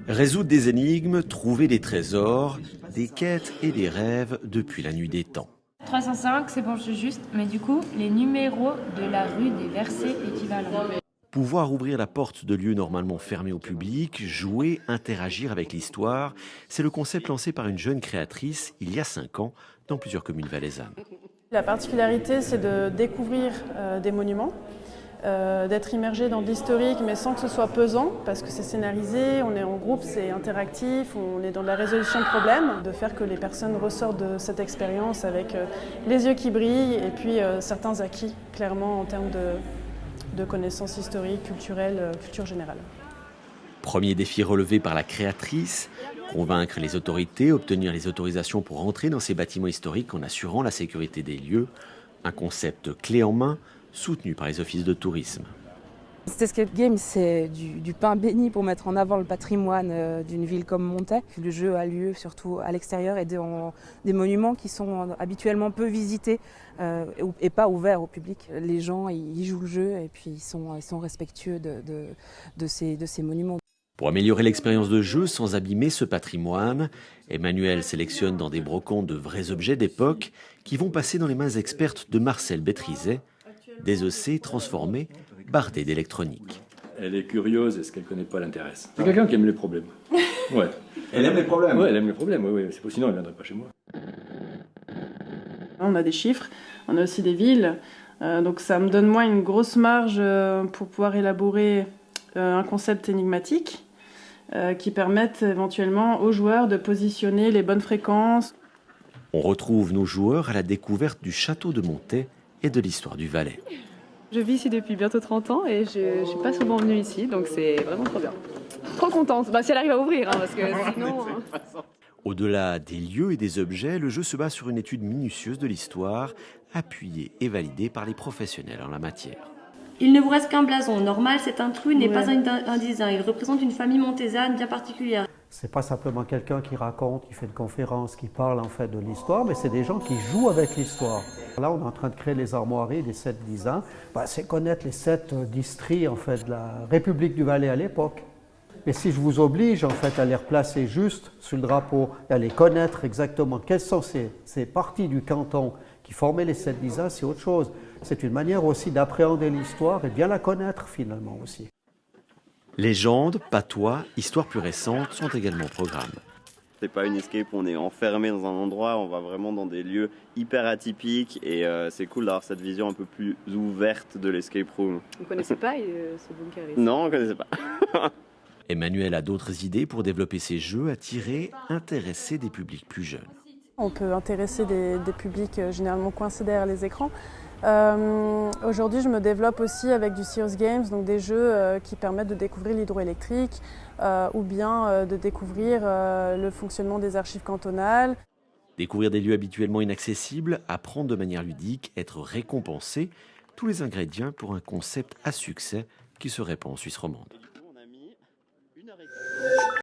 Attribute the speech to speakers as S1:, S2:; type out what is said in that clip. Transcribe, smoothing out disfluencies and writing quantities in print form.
S1: Résoudre des énigmes, trouver des trésors, des quêtes et des rêves depuis la nuit des temps.
S2: 305, c'est bon, je suis juste, mais du coup, les numéros de la rue des versets équivalents.
S1: Pouvoir ouvrir la porte de lieux normalement fermés au public, jouer, interagir avec l'histoire, c'est le concept lancé par une jeune créatrice il y a 5 ans dans plusieurs communes valaisannes.
S3: La particularité, c'est de découvrir des monuments, d'être immergé dans de l'historique, mais sans que ce soit pesant, parce que c'est scénarisé, on est en groupe, c'est interactif, on est dans la résolution de problèmes, de faire que les personnes ressortent de cette expérience avec les yeux qui brillent et puis certains acquis, clairement, en termes de connaissances historiques, culturelles, culture générale.
S1: Premier défi relevé par la créatrice, convaincre les autorités, obtenir les autorisations pour entrer dans ces bâtiments historiques en assurant la sécurité des lieux, un concept clé en main soutenu par les offices de tourisme.
S4: Cet escape game, c'est du pain béni pour mettre en avant le patrimoine d'une ville comme Montaix. Le jeu a lieu surtout à l'extérieur et dans des monuments qui sont habituellement peu visités et pas ouverts au public. Les gens, ils jouent le jeu et puis ils sont respectueux de ces monuments.
S1: Pour améliorer l'expérience de jeu sans abîmer ce patrimoine, Emmanuel sélectionne dans des brocantes de vrais objets d'époque qui vont passer dans les mains expertes de Marcel Bétrizet, des EC transformés, bardés d'électronique.
S5: Elle est curieuse et ce qu'elle ne connaît pas l'intéresse. C'est quelqu'un qui aime les problèmes. Ouais.
S6: Elle aime les problèmes?
S5: Ouais, elle aime les problèmes, oui. Sinon elle ne viendrait pas chez moi.
S3: On a des chiffres, on a aussi des villes, donc ça me donne moi une grosse marge pour pouvoir élaborer un concept énigmatique qui permette éventuellement aux joueurs de positionner les bonnes fréquences.
S1: On retrouve nos joueurs à la découverte du château de Montaix et de l'histoire du Valais.
S7: Je vis ici depuis bientôt 30 ans et je ne suis pas souvent venue ici, donc c'est vraiment trop bien. Trop contente, si elle arrive à ouvrir, parce que sinon...
S1: Au-delà des lieux et des objets, le jeu se base sur une étude minutieuse de l'histoire, appuyée et validée par les professionnels en la matière.
S8: Il ne vous reste qu'un blason. Normal, cet intrus n'est pas un design. Il représente une famille montésane bien particulière.
S9: C'est pas simplement quelqu'un qui raconte, qui fait une conférence, qui parle en fait de l'histoire, mais c'est des gens qui jouent avec l'histoire. Là, on est en train de créer les armoiries des 7 designs. C'est connaître les 7 districts en fait de la République du Valais à l'époque. Mais si je vous oblige en fait à les replacer juste sur le drapeau et à les connaître exactement quelles sont ces parties du canton qui formaient les 7 designs, c'est autre chose. C'est une manière aussi d'appréhender l'histoire et bien la connaître finalement aussi.
S1: Légendes, patois, histoires plus récentes sont également au programme.
S10: C'est pas une escape où on est enfermé dans un endroit, on va vraiment dans des lieux hyper atypiques et c'est cool d'avoir cette vision un peu plus ouverte de l'escape room.
S7: Vous ne connaissez pas ce bunker ici?
S10: Non, on ne connaissait pas.
S1: Emmanuel a d'autres idées pour développer ses jeux, attirer, intéresser des publics plus jeunes.
S3: On peut intéresser des publics généralement coincés derrière les écrans. Aujourd'hui, je me développe aussi avec du Serious Games, donc des jeux qui permettent de découvrir l'hydroélectrique ou bien de découvrir le fonctionnement des archives cantonales.
S1: Découvrir des lieux habituellement inaccessibles, apprendre de manière ludique, être récompensé, tous les ingrédients pour un concept à succès qui se répand en Suisse romande.